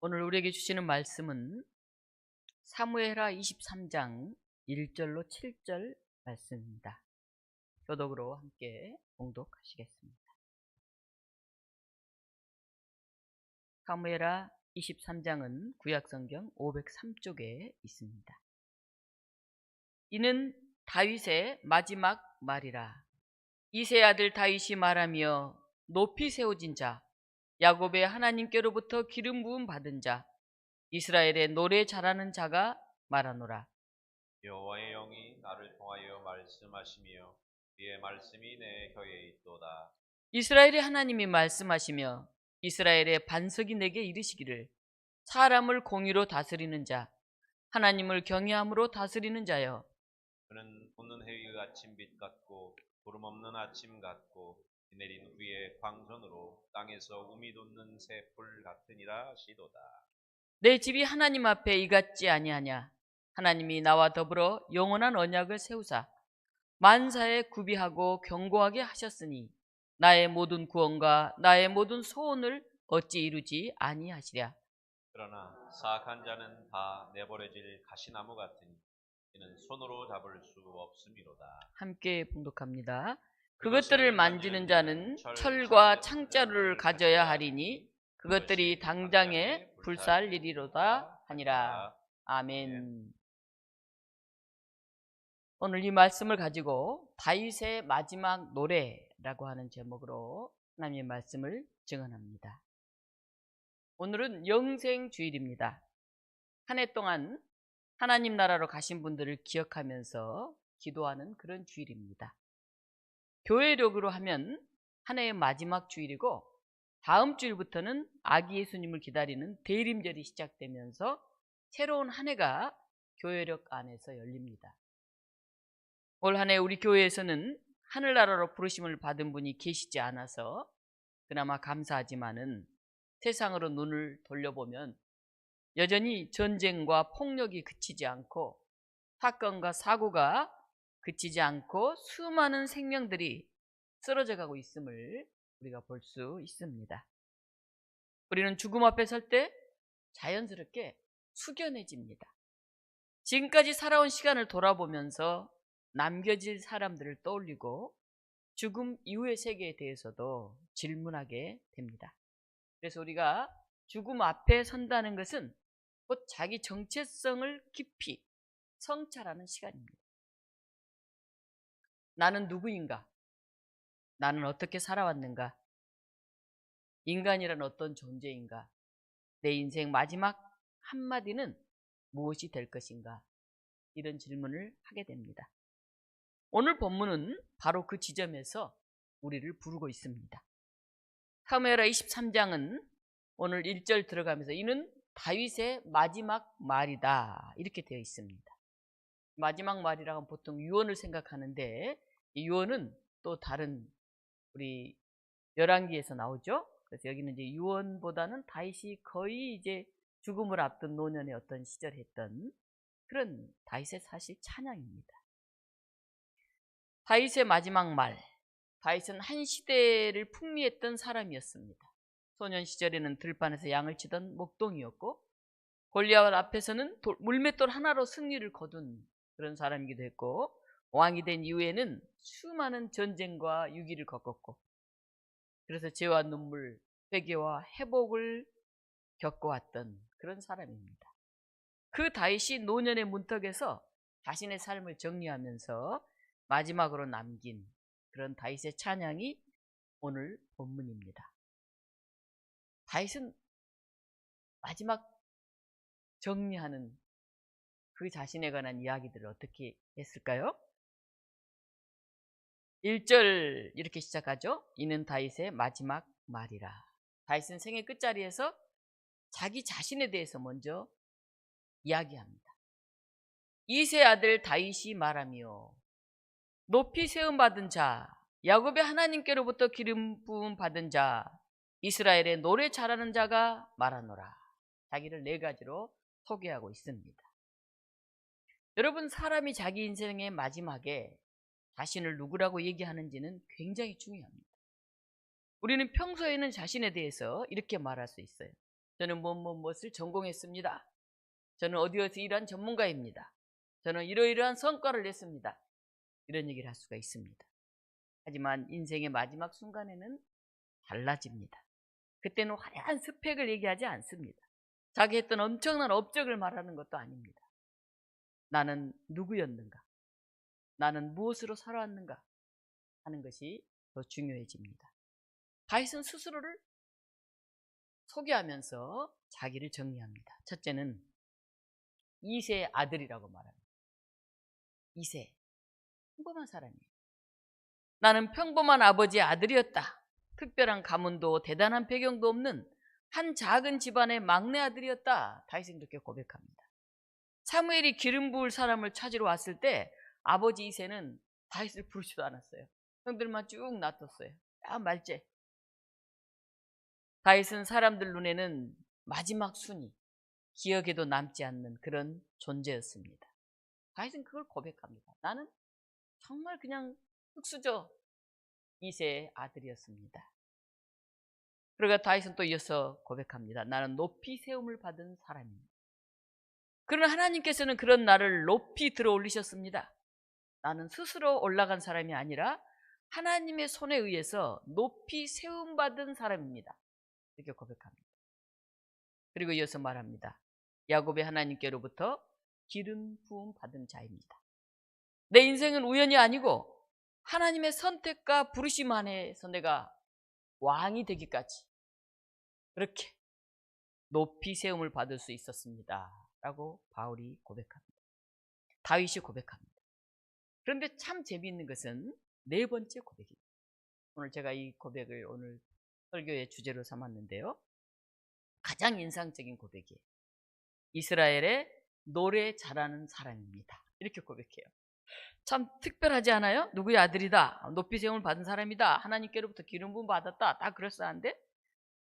오늘 우리에게 주시는 말씀은 사무엘하 23장 1절로 7절 말씀입니다. 교독으로 함께 봉독하시겠습니다. 사무엘하 23장은 구약성경 503쪽에 있습니다. 이는 다윗의 마지막 말이라. 이세 아들 다윗이 말하며 높이 세워진 자, 야곱의 하나님께로부터 기름 부음 받은 자, 이스라엘의 노래 잘하는 자가 말하노라. 여호와의 영이 나를 통하여 말씀하시며 그의 말씀이 내 혀에 있도다. 이스라엘의 하나님이 말씀하시며 이스라엘의 반석이 내게 이르시기를, 사람을 공의로 다스리는 자, 하나님을 경외함으로 다스리는 자여. 그는 웃는 해의 아침빛 같고 구름 없는 아침 같고 비 내린 후에 광선으로 땅에서 우미 돋는 새풀 같으니라 시도다. 내 집이 하나님 앞에 이같지 아니하냐. 하나님이 나와 더불어 영원한 언약을 세우사 만사에 구비하고 견고하게 하셨으니 나의 모든 구원과 나의 모든 소원을 어찌 이루지 아니하시랴. 그러나 사악한 자는 다 내버려질 가시나무 같으니 이는 손으로 잡을 수 없음이로다. 함께 봉독합니다. 그것들을 만지는 자는 철과 창자루를 가져야 하리니 그것들이 당장에 불살리리로다 하니라. 아멘. 오늘 이 말씀을 가지고 다윗의 마지막 노래라고 하는 제목으로 하나님의 말씀을 증언합니다. 오늘은 영생주일입니다. 한 해 동안 하나님 나라로 가신 분들을 기억하면서 기도하는 그런 주일입니다. 교회력으로 하면 한 해의 마지막 주일이고, 다음 주일부터는 아기 예수님을 기다리는 대림절이 시작되면서 새로운 한 해가 교회력 안에서 열립니다. 올 한 해 우리 교회에서는 하늘나라로 부르심을 받은 분이 계시지 않아서 그나마 감사하지만은 세상으로 눈을 돌려보면 여전히 전쟁과 폭력이 그치지 않고 사건과 사고가 그치지 않고 수많은 생명들이 쓰러져 가고 있음을 우리가 볼 수 있습니다. 우리는 죽음 앞에 설 때 자연스럽게 숙연해집니다. 지금까지 살아온 시간을 돌아보면서 남겨질 사람들을 떠올리고 죽음 이후의 세계에 대해서도 질문하게 됩니다. 그래서 우리가 죽음 앞에 선다는 것은 곧 자기 정체성을 깊이 성찰하는 시간입니다. 나는 누구인가? 나는 어떻게 살아왔는가? 인간이란 어떤 존재인가? 내 인생 마지막 한마디는 무엇이 될 것인가? 이런 질문을 하게 됩니다. 오늘 본문은 바로 그 지점에서 우리를 부르고 있습니다. 사무엘하 23장은 오늘 1절 들어가면서 이는 다윗의 마지막 말이다 이렇게 되어 있습니다. 마지막 말이라고 하면 보통 유언을 생각하는데 이 유언은 또 다른 우리 열왕기에서 나오죠. 그래서 여기는 이제 유언보다는 다윗이 거의 이제 죽음을 앞둔 노년의 어떤 시절에 했던 그런 다윗의 사실 찬양입니다. 다윗의 마지막 말. 다윗은 한 시대를 풍미했던 사람이었습니다. 소년 시절에는 들판에서 양을 치던 목동이었고 골리앗 앞에서는 물맷돌 하나로 승리를 거둔 그런 사람이기도 했고, 왕이 된 이후에는 수많은 전쟁과 유기를 겪었고, 그래서 죄와 눈물, 회개와 회복을 겪어왔던 그런 사람입니다. 그 다윗이 노년의 문턱에서 자신의 삶을 정리하면서 마지막으로 남긴 그런 다윗의 찬양이 오늘 본문입니다. 다윗은 마지막 정리하는 그 자신에 관한 이야기들을 어떻게 했을까요? 1절 이렇게 시작하죠. 이는 다윗의 마지막 말이라. 다윗은 생애 끝자리에서 자기 자신에 대해서 먼저 이야기합니다. 이세 아들 다윗이 말하며 높이 세움받은 자, 야곱의 하나님께로부터 기름 부음 받은 자, 이스라엘의 노래 잘하는 자가 말하노라. 자기를 네 가지로 소개하고 있습니다. 여러분, 사람이 자기 인생의 마지막에 자신을 누구라고 얘기하는지는 굉장히 중요합니다. 우리는 평소에는 자신에 대해서 이렇게 말할 수 있어요. 저는 무엇을 전공했습니다. 저는 어디에서 일한 전문가입니다. 저는 이러이러한 성과를 냈습니다. 이런 얘기를 할 수가 있습니다. 하지만 인생의 마지막 순간에는 달라집니다. 그때는 화려한 스펙을 얘기하지 않습니다. 자기 했던 엄청난 업적을 말하는 것도 아닙니다. 나는 누구였는가? 나는 무엇으로 살아왔는가? 하는 것이 더 중요해집니다. 다윗은 스스로를 소개하면서 자기를 정리합니다. 첫째는 이세의 아들이라고 말합니다. 이세, 평범한 사람이에요. 나는 평범한 아버지의 아들이었다. 특별한 가문도 대단한 배경도 없는 한 작은 집안의 막내 아들이었다. 다윗은 그렇게 고백합니다. 사무엘이 기름 부을 사람을 찾으러 왔을 때 아버지 이세는 다윗을 부르지도 않았어요. 형들만 쭉 놔뒀어요. 야, 말째. 다윗은 사람들 눈에는 마지막 순위, 기억에도 남지 않는 그런 존재였습니다. 다윗은 그걸 고백합니다. 나는 정말 그냥 흙수저 이세의 아들이었습니다. 그러가 다윗은 또 이어서 고백합니다. 나는 높이 세움을 받은 사람입니다. 그러나 하나님께서는 그런 나를 높이 들어 올리셨습니다. 나는 스스로 올라간 사람이 아니라 하나님의 손에 의해서 높이 세움받은 사람입니다. 이렇게 고백합니다. 그리고 이어서 말합니다. 야곱의 하나님께로부터 기름 부음 받은 자입니다. 내 인생은 우연이 아니고 하나님의 선택과 부르심 안에서 내가 왕이 되기까지 그렇게 높이 세움을 받을 수 있었습니다. 라고 바울이 고백합니다. 다윗이 고백합니다. 그런데 참 재미있는 것은 네 번째 고백입니다. 오늘 제가 이 고백을 오늘 설교의 주제로 삼았는데요. 가장 인상적인 고백이에요. 이스라엘의 노래 잘하는 사람입니다. 이렇게 고백해요. 참 특별하지 않아요? 누구의 아들이다. 높이 세움을 받은 사람이다. 하나님께로부터 기름 부음 받았다. 다 그럴싸한데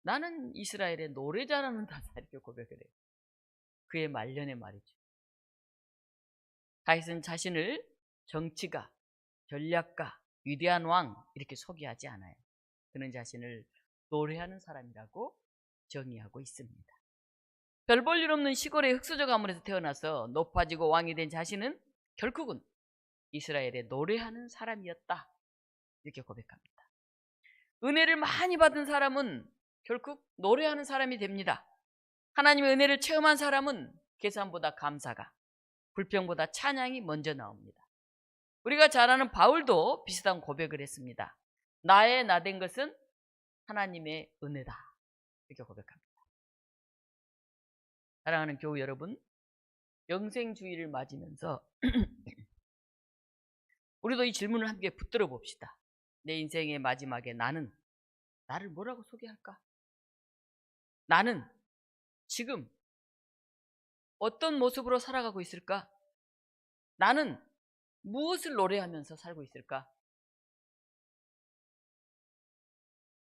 나는 이스라엘의 노래 잘하는 다다 이렇게 고백을 해요. 그의 말년의 말이죠. 다윗은 자신을 정치가, 전략가, 위대한 왕 이렇게 소개하지 않아요. 그는 자신을 노래하는 사람이라고 정의하고 있습니다. 별 볼 일 없는 시골의 흙수저 가문에서 태어나서 높아지고 왕이 된 자신은 결국은 이스라엘의 노래하는 사람이었다. 이렇게 고백합니다. 은혜를 많이 받은 사람은 결국 노래하는 사람이 됩니다. 하나님의 은혜를 체험한 사람은 계산보다 감사가, 불평보다 찬양이 먼저 나옵니다. 우리가 잘 아는 바울도 비슷한 고백을 했습니다. 나의 나된 것은 하나님의 은혜다. 이렇게 고백합니다. 사랑하는 교우 여러분, 영생주의를 맞으면서 우리도 이 질문을 함께 붙들어 봅시다. 내 인생의 마지막에 나는 나를 뭐라고 소개할까? 나는 지금 어떤 모습으로 살아가고 있을까? 나는 무엇을 노래하면서 살고 있을까?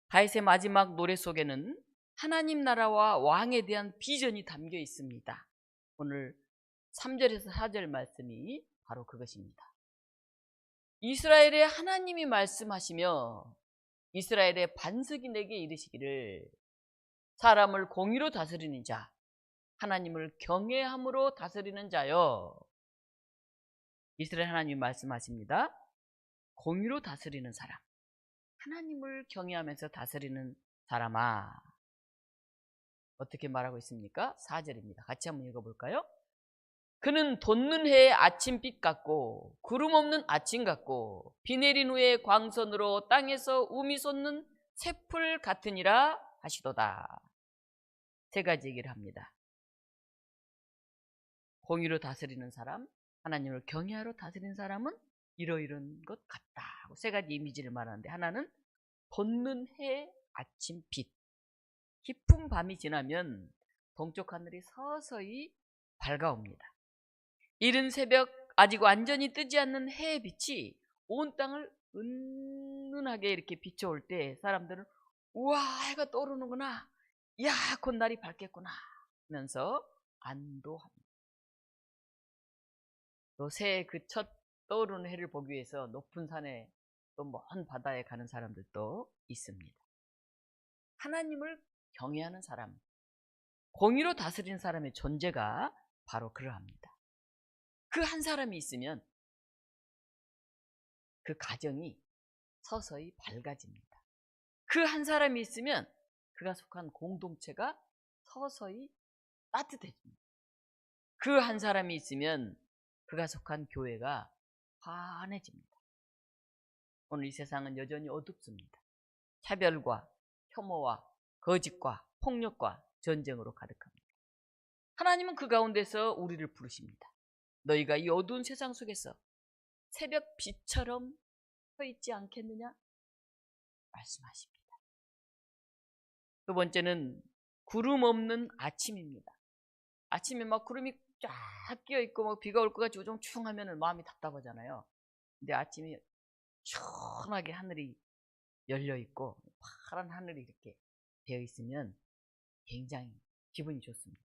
다윗의 마지막 노래 속에는 하나님 나라와 왕에 대한 비전이 담겨 있습니다. 오늘 3절에서 4절 말씀이 바로 그것입니다. 이스라엘의 하나님이 말씀하시며 이스라엘의 반석이 내게 이르시기를 사람을 공의로 다스리는 자, 하나님을 경외함으로 다스리는 자여. 이스라엘 하나님이 말씀하십니다. 공의로 다스리는 사람, 하나님을 경외하면서 다스리는 사람아. 어떻게 말하고 있습니까? 4절입니다. 같이 한번 읽어볼까요? 그는 돋는 해의 아침빛 같고 구름 없는 아침 같고 비 내린 후에 광선으로 땅에서 우미 솟는 새풀 같으니라 하시도다. 세 가지 얘기를 합니다. 공의로 다스리는 사람, 하나님을 경외하러 다스리는 사람은 이러이런 것 같다 하고 세 가지 이미지를 말하는데, 하나는 돋는 해의 아침빛. 깊은 밤이 지나면 동쪽 하늘이 서서히 밝아옵니다. 이른 새벽 아직 완전히 뜨지 않는 해의 빛이 온 땅을 은은하게 이렇게 비춰올 때 사람들은 우와, 해가 떠오르는구나, 야, 곧 날이 밝겠구나 하면서 안도합니다. 또 새해 그 첫 떠오르는 해를 보기 위해서 높은 산에 또 먼 바다에 가는 사람들도 있습니다. 하나님을 경외하는 사람, 공의로 다스리는 사람의 존재가 바로 그러합니다. 그 한 사람이 있으면 그 가정이 서서히 밝아집니다. 그 한 사람이 있으면 그가 속한 공동체가 서서히 따뜻해집니다. 그 한 사람이 있으면 그가 속한 교회가 환해집니다. 오늘 이 세상은 여전히 어둡습니다. 차별과 혐오와 거짓과 폭력과 전쟁으로 가득합니다. 하나님은 그 가운데서 우리를 부르십니다. 너희가 이 어두운 세상 속에서 새벽 빛처럼 서 있지 않겠느냐? 말씀하십니다. 두 번째는 구름 없는 아침입니다. 아침에 막 구름이 쫙 끼어있고 막 비가 올 것 같이 우중충하면 마음이 답답하잖아요. 근데 아침에 시원하게 하늘이 열려있고 파란 하늘이 이렇게 되어 있으면 굉장히 기분이 좋습니다.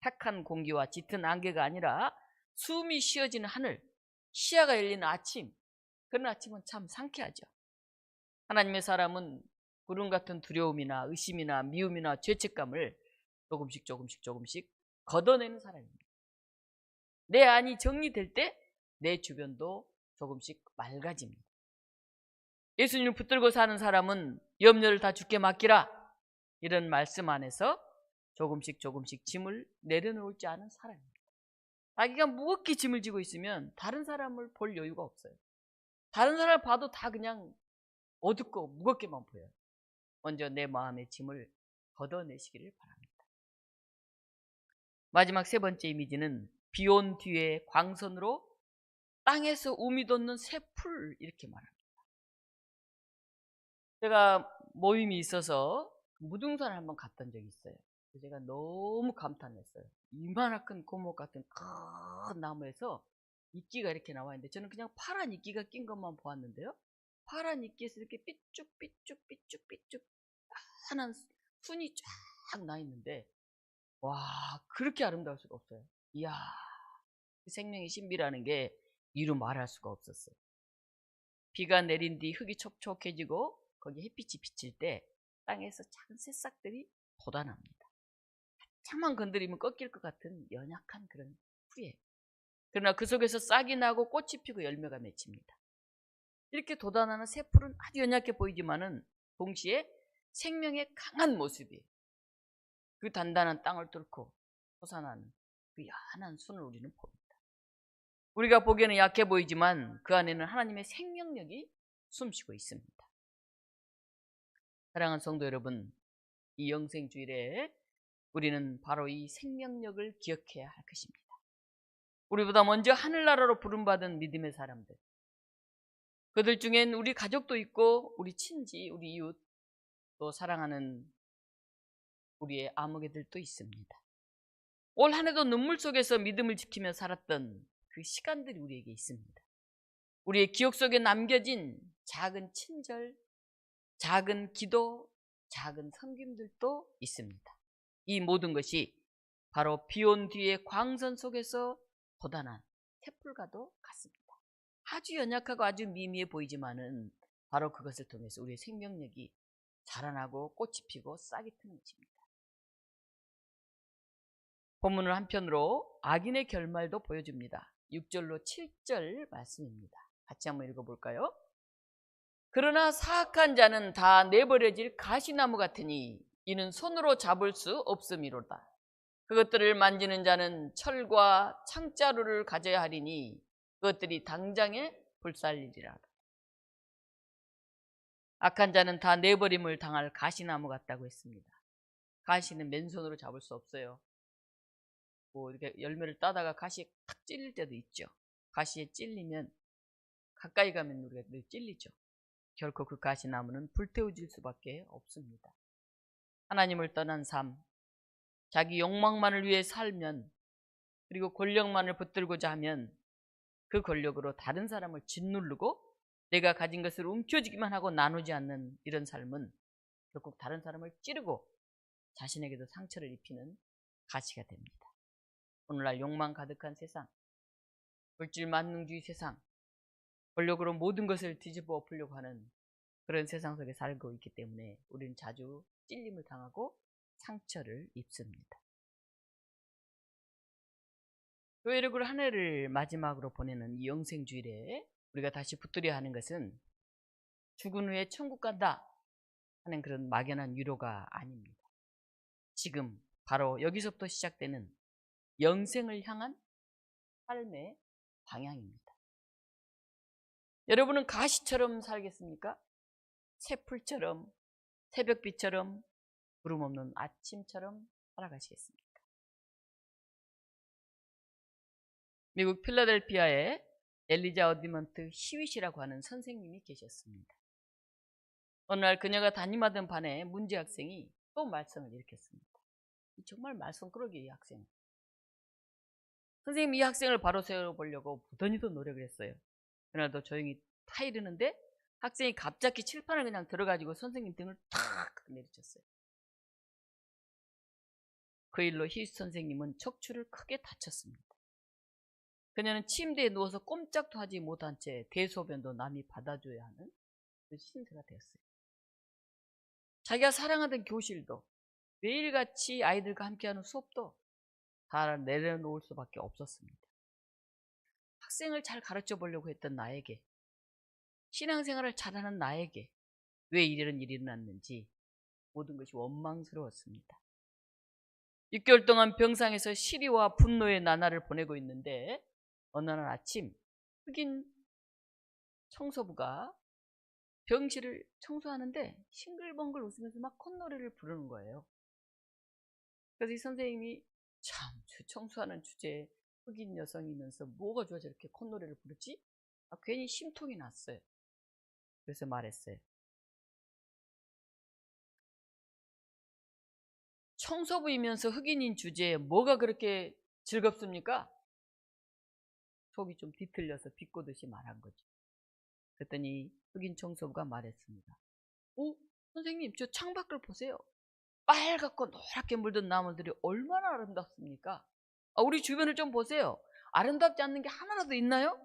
탁한 공기와 짙은 안개가 아니라 숨이 쉬어지는 하늘, 시야가 열리는 아침, 그런 아침은 참 상쾌하죠. 하나님의 사람은 구름 같은 두려움이나 의심이나 미움이나 죄책감을 조금씩 걷어내는 사람입니다. 내 안이 정리될 때 내 주변도 조금씩 맑아집니다. 예수님을 붙들고 사는 사람은 염려를 다 주께 맡기라, 이런 말씀 안에서 조금씩 짐을 내려놓지 않은 사람입니다. 자기가 무겁게 짐을 지고 있으면 다른 사람을 볼 여유가 없어요. 다른 사람을 봐도 다 그냥 어둡고 무겁게만 보여요. 먼저 내 마음의 짐을 걷어내시기를 바랍니다. 마지막 세 번째 이미지는 비온 뒤에 광선으로 땅에서 우미 돋는 새 풀, 이렇게 말합니다. 제가 모임이 있어서 무등산을 한번 갔던 적이 있어요. 제가 너무 감탄했어요. 이만한 고목 같은 큰 나무에서 이끼가 이렇게 나와 있는데 저는 그냥 파란 이끼가 낀 것만 보았는데요. 파란 이끼에서 이렇게 삐쭉 하는 순이 쫙 나 있는데, 와, 그렇게 아름다울 수가 없어요. 이야, 그 생명의 신비라는 게 이루 말할 수가 없었어요. 비가 내린 뒤 흙이 촉촉해지고 거기 햇빛이 비칠 때 땅에서 작은 새싹들이 돋아납니다. 살짝만 건드리면 꺾일 것 같은 연약한 그런 풀이에요. 그러나 그 속에서 싹이 나고 꽃이 피고 열매가 맺힙니다. 이렇게 돋아나는 새 풀은 아주 연약해 보이지만은 동시에 생명의 강한 모습이에요. 그 단단한 땅을 뚫고 솟아나는 그 연한 순을 우리는 봅니다. 우리가 보기에는 약해 보이지만 그 안에는 하나님의 생명력이 숨쉬고 있습니다. 사랑하는 성도 여러분, 이 영생주일에 우리는 바로 이 생명력을 기억해야 할 것입니다. 우리보다 먼저 하늘나라로 부름받은 믿음의 사람들, 그들 중엔 우리 가족도 있고 우리 친지, 우리 이웃, 또 사랑하는 우리의 아무개들도 있습니다. 올 한 해도 눈물 속에서 믿음을 지키며 살았던 그 시간들이 우리에게 있습니다. 우리의 기억 속에 남겨진 작은 친절, 작은 기도, 작은 섬김들도 있습니다. 이 모든 것이 바로 비온 뒤의 광선 속에서 돋아난 새풀과도 같습니다. 아주 연약하고 아주 미미해 보이지만은 바로 그것을 통해서 우리의 생명력이 자라나고 꽃이 피고 싹이 트는 것입니다. 본문을 한편으로 악인의 결말도 보여줍니다. 6절로 7절 말씀입니다. 같이 한번 읽어볼까요? 그러나 사악한 자는 다 내버려질 가시나무 같으니 이는 손으로 잡을 수 없음이로다. 그것들을 만지는 자는 철과 창자루를 가져야 하리니 그것들이 당장에 불살리리라. 악한 자는 다 내버림을 당할 가시나무 같다고 했습니다. 가시는 맨손으로 잡을 수 없어요. 뭐 이렇게 열매를 따다가 가시에 탁 찔릴 때도 있죠. 가시에 찔리면 가까이 가면 우리가 늘 찔리죠. 결코 그 가시나무는 불태워질 수밖에 없습니다. 하나님을 떠난 삶, 자기 욕망만을 위해 살면, 그리고 권력만을 붙들고자 하면 그 권력으로 다른 사람을 짓누르고 내가 가진 것을 움켜쥐기만 하고 나누지 않는 이런 삶은 결국 다른 사람을 찌르고 자신에게도 상처를 입히는 가시가 됩니다. 오늘날 욕망 가득한 세상, 물질 만능주의 세상, 권력으로 모든 것을 뒤집어 엎으려고 하는 그런 세상 속에 살고 있기 때문에 우리는 자주 찔림을 당하고 상처를 입습니다. 교회력을 한 해를 마지막으로 보내는 이 영생주일에 우리가 다시 붙들어야 하는 것은 죽은 후에 천국 간다 하는 그런 막연한 위로가 아닙니다. 지금 바로 여기서부터 시작되는 영생을 향한 삶의 방향입니다. 여러분은 가시처럼 살겠습니까? 새풀처럼, 새벽빛처럼, 구름 없는 아침처럼 살아가시겠습니까? 미국 필라델피아에 엘리자 어디먼트 히윗이라고 하는 선생님이 계셨습니다. 어느 날 그녀가 담임하던 반에 문제 학생이 또 말썽을 일으켰습니다. 정말 말썽꾸러기 이 학생. 선생님이 이 학생을 바로 세워보려고 부단히도 노력을 했어요. 그날도 조용히 타이르는데 학생이 갑자기 칠판을 그냥 들어가지고 선생님 등을 탁 내리쳤어요. 그 일로 히윗 선생님은 척추를 크게 다쳤습니다. 그녀는 침대에 누워서 꼼짝도 하지 못한 채 대소변도 남이 받아줘야 하는 그 신세가 되었어요. 자기가 사랑하던 교실도 매일같이 아이들과 함께하는 수업도 다 내려놓을 수밖에 없었습니다. 학생을 잘 가르쳐 보려고 했던 나에게, 신앙생활을 잘하는 나에게 왜 이런 일이 일어났는지 모든 것이 원망스러웠습니다. 6개월 동안 병상에서 시리와 분노의 나날을 보내고 있는데 어느 날 아침 흑인 청소부가 병실을 청소하는데 싱글벙글 웃으면서 막 콧노래를 부르는 거예요. 그래서 이 선생님이 참 청소하는 주제에 흑인 여성이면서 뭐가 좋아 저렇게 콧노래를 부르지? 괜히 심통이 났어요. 그래서 말했어요. 청소부이면서 흑인인 주제에 뭐가 그렇게 즐겁습니까? 속이 좀 뒤틀려서 비꼬듯이 말한 거죠. 그랬더니 흑인 청소부가 말했습니다. 오, 선생님 저 창밖을 보세요. 빨갛고 노랗게 물든 나무들이 얼마나 아름답습니까? 우리 주변을 좀 보세요. 아름답지 않는 게 하나라도 있나요?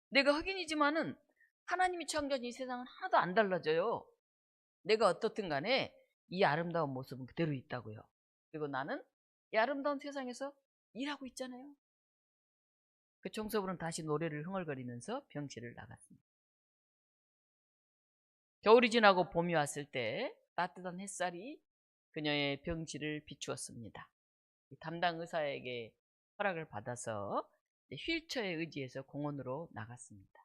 내가 흑인이지만은 하나님이 창조한 이 세상은 하나도 안 달라져요. 내가 어떻든 간에 이 아름다운 모습은 그대로 있다고요. 그리고 나는 이 아름다운 세상에서 일하고 있잖아요. 그 청소부는 다시 노래를 흥얼거리면서 병실을 나갔습니다. 겨울이 지나고 봄이 왔을 때 따뜻한 햇살이 그녀의 병실을 비추었습니다. 담당 의사에게 허락을 받아서 휠체어에 의지해서 공원으로 나갔습니다.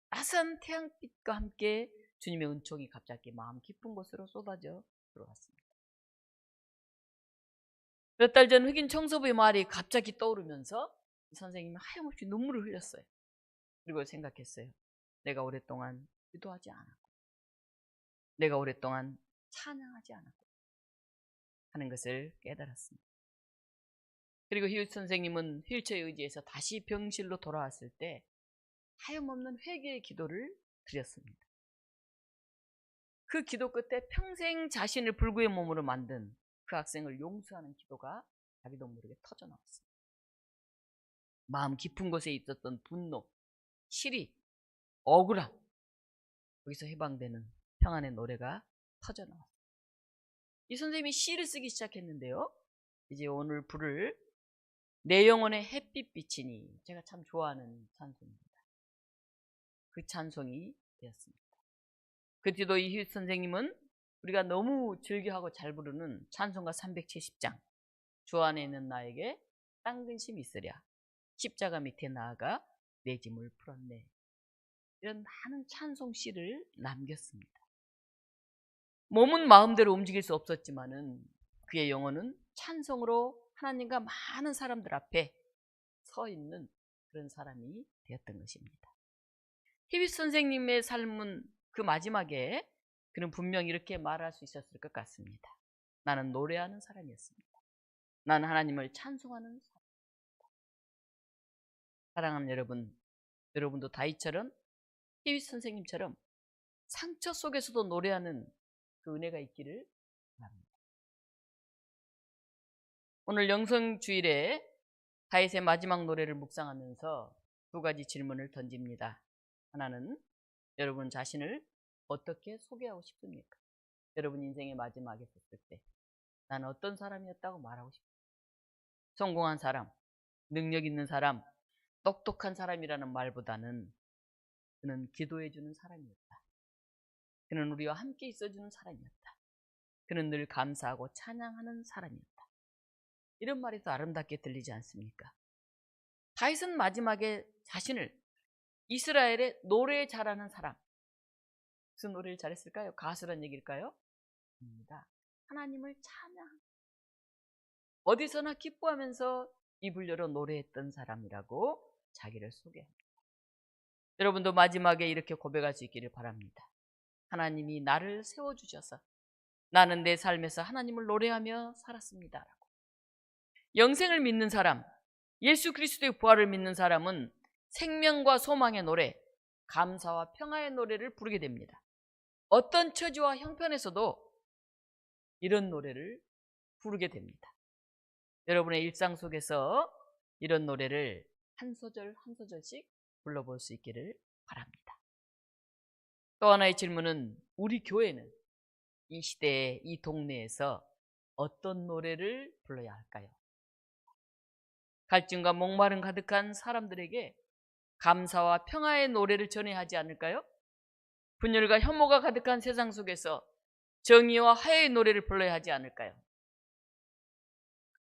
따스한 태양빛과 함께 주님의 은총이 갑자기 마음 깊은 곳으로 쏟아져 들어왔습니다. 몇 달 전 흑인 청소부의 말이 갑자기 떠오르면서 선생님이 하염없이 눈물을 흘렸어요. 그리고 생각했어요. 내가 오랫동안 기도하지 않았고, 내가 오랫동안 찬양하지 않았고 하는 것을 깨달았습니다. 그리고 히읗 선생님은 휠체어에 의지해서 다시 병실로 돌아왔을 때 하염없는 회개의 기도를 드렸습니다. 그 기도 끝에 평생 자신을 불구의 몸으로 만든 그 학생을 용서하는 기도가 자기도 모르게 터져나왔습니다. 마음 깊은 곳에 있었던 분노, 시리, 억울함, 거기서 해방되는 평안의 노래가 터져나왔습니다. 이 선생님이 시를 쓰기 시작했는데요. 이제 오늘 부를 내 영혼의 햇빛비치니, 제가 참 좋아하는 찬송입니다. 그 찬송이 되었습니다. 그 뒤도 이휘 선생님은 우리가 너무 즐겨하고 잘 부르는 찬송가 370장, 주 안에 있는 나에게 딴 근심 있으랴, 십자가 밑에 나아가 내 짐을 풀었네, 이런 많은 찬송 시를 남겼습니다. 몸은 마음대로 움직일 수 없었지만은 그의 영혼은 찬송으로 하나님과 많은 사람들 앞에 서 있는 그런 사람이 되었던 것입니다. 히빗 선생님의 삶은 그 마지막에 그는 분명히 이렇게 말할 수 있었을 것 같습니다. 나는 노래하는 사람이었습니다. 나는 하나님을 찬송하는 사람입니다. 사랑하는 여러분, 여러분도 다윗처럼 히빗 선생님처럼 상처 속에서도 노래하는 그 은혜가 있기를 바랍니다. 오늘 영성주일에 다윗의 마지막 노래를 묵상하면서 두 가지 질문을 던집니다. 하나는 여러분 자신을 어떻게 소개하고 싶습니까? 여러분 인생의 마지막에 섰을 때 나는 어떤 사람이었다고 말하고 싶습니까? 성공한 사람, 능력 있는 사람, 똑똑한 사람이라는 말보다는 그는 기도해주는 사람이었다. 그는 우리와 함께 있어주는 사람이었다. 그는 늘 감사하고 찬양하는 사람이었다. 이런 말이 더 아름답게 들리지 않습니까? 다윗은 마지막에 자신을 이스라엘의 노래 잘하는 사람, 무슨 노래를 잘했을까요? 가수란 얘기일까요? 아닙니다. 하나님을 찬양, 어디서나 기뻐하면서 입을 열어 노래했던 사람이라고 자기를 소개합니다. 여러분도 마지막에 이렇게 고백할 수 있기를 바랍니다. 하나님이 나를 세워주셔서 나는 내 삶에서 하나님을 노래하며 살았습니다 라고. 영생을 믿는 사람, 예수 그리스도의 부활을 믿는 사람은 생명과 소망의 노래, 감사와 평화의 노래를 부르게 됩니다. 어떤 처지와 형편에서도 이런 노래를 부르게 됩니다. 여러분의 일상 속에서 이런 노래를 한 소절 한 소절씩 불러볼 수 있기를 바랍니다. 또 하나의 질문은 우리 교회는 이 시대에 이 동네에서 어떤 노래를 불러야 할까요? 갈증과 목마름 가득한 사람들에게 감사와 평화의 노래를 전해야 하지 않을까요? 분열과 혐오가 가득한 세상 속에서 정의와 화해의 노래를 불러야 하지 않을까요?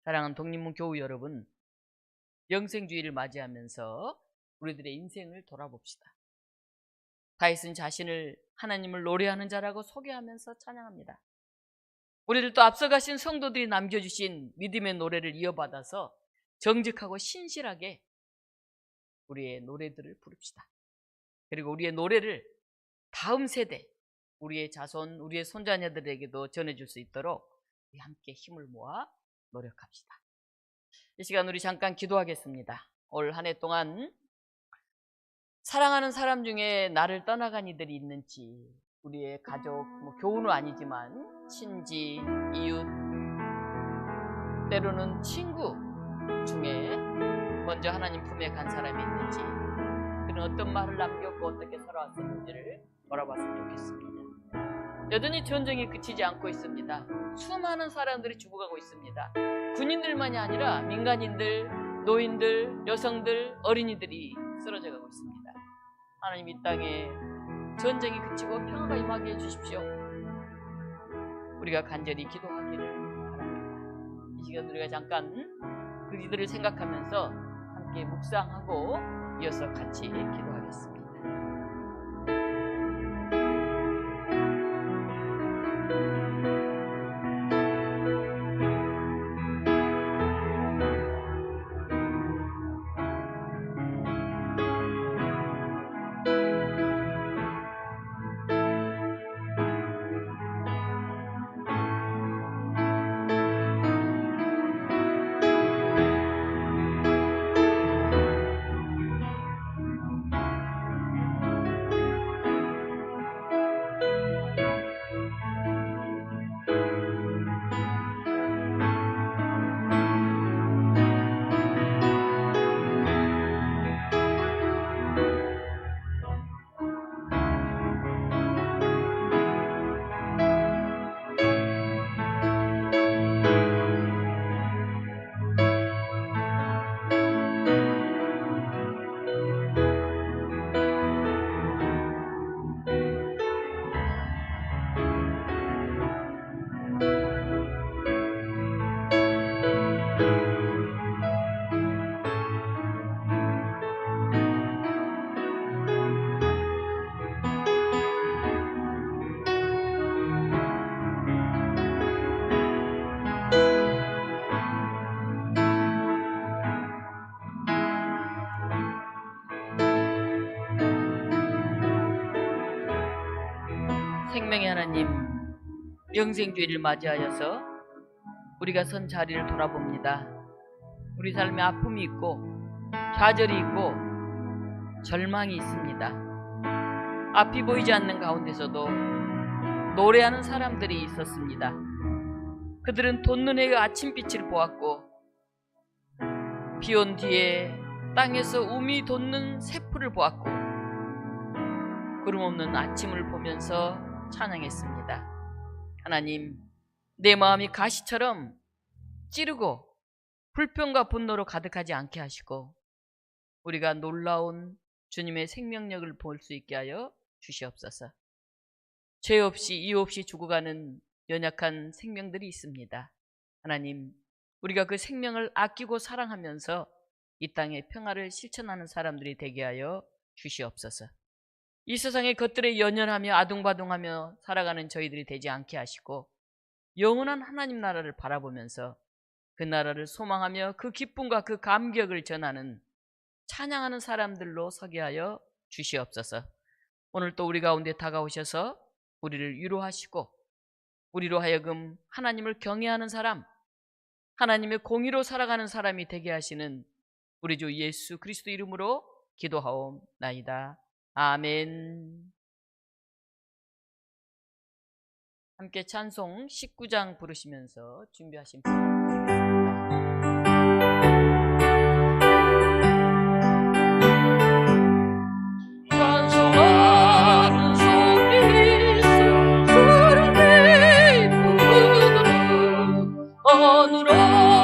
사랑하는 독립문 교우 여러분, 영생주의를 맞이하면서 우리들의 인생을 돌아봅시다. 다윗은 자신을 하나님을 노래하는 자라고 소개하면서 찬양합니다. 우리들도 앞서가신 성도들이 남겨주신 믿음의 노래를 이어받아서 정직하고 신실하게 우리의 노래들을 부릅시다. 그리고 우리의 노래를 다음 세대, 우리의 자손, 우리의 손자녀들에게도 전해줄 수 있도록 우리 함께 힘을 모아 노력합시다. 이 시간 우리 잠깐 기도하겠습니다. 올 한 해 동안 사랑하는 사람 중에 나를 떠나간 이들이 있는지, 우리의 가족, 교우는 아니지만 친지, 이웃, 때로는 친구 중에 먼저 하나님 품에 간 사람이 있는지, 그는 어떤 말을 남겼고 어떻게 살아왔었는지를 돌아봤으면 좋겠습니다. 여전히 전쟁이 그치지 않고 있습니다. 수많은 사람들이 죽어가고 있습니다. 군인들만이 아니라 민간인들, 노인들, 여성들, 어린이들이 쓰러져 가고 있습니다. 하나님, 이 땅에 전쟁이 그치고 평화가 임하게 해주십시오. 우리가 간절히 기도하기를 바랍니다. 이 시간 우리가 잠깐 그들을 생각하면서 함께 묵상하고 이어서 같이 기도하겠습니다. 생명의 하나님, 영생주의를 맞이하여서 우리가 선 자리를 돌아봅니다. 우리 삶에 아픔이 있고 좌절이 있고 절망이 있습니다. 앞이 보이지 않는 가운데서도 노래하는 사람들이 있었습니다. 그들은 돋는 해의 아침빛을 보았고 비 온 뒤에 땅에서 우미 돋는 새풀을 보았고 구름 없는 아침을 보면서 찬양했습니다. 하나님, 내 마음이 가시처럼 찌르고 불평과 분노로 가득하지 않게 하시고 우리가 놀라운 주님의 생명력을 볼 수 있게 하여 주시옵소서. 죄 없이 이유 없이 죽어가는 연약한 생명들이 있습니다. 하나님, 우리가 그 생명을 아끼고 사랑하면서 이 땅의 평화를 실천하는 사람들이 되게 하여 주시옵소서. 이 세상의 것들에 연연하며 아둥바둥하며 살아가는 저희들이 되지 않게 하시고 영원한 하나님 나라를 바라보면서 그 나라를 소망하며 그 기쁨과 그 감격을 전하는 찬양하는 사람들로 서게 하여 주시옵소서. 오늘 또 우리 가운데 다가오셔서 우리를 위로하시고 우리로 하여금 하나님을 경외하는 사람, 하나님의 공의로 살아가는 사람이 되게 하시는 우리 주 예수 그리스도 이름으로 기도하옵나이다. 아멘. 함께 찬송 19장 부르시면서 준비하신 분 드리겠습니다. 찬송하는 소리 소리를 부르는 어느로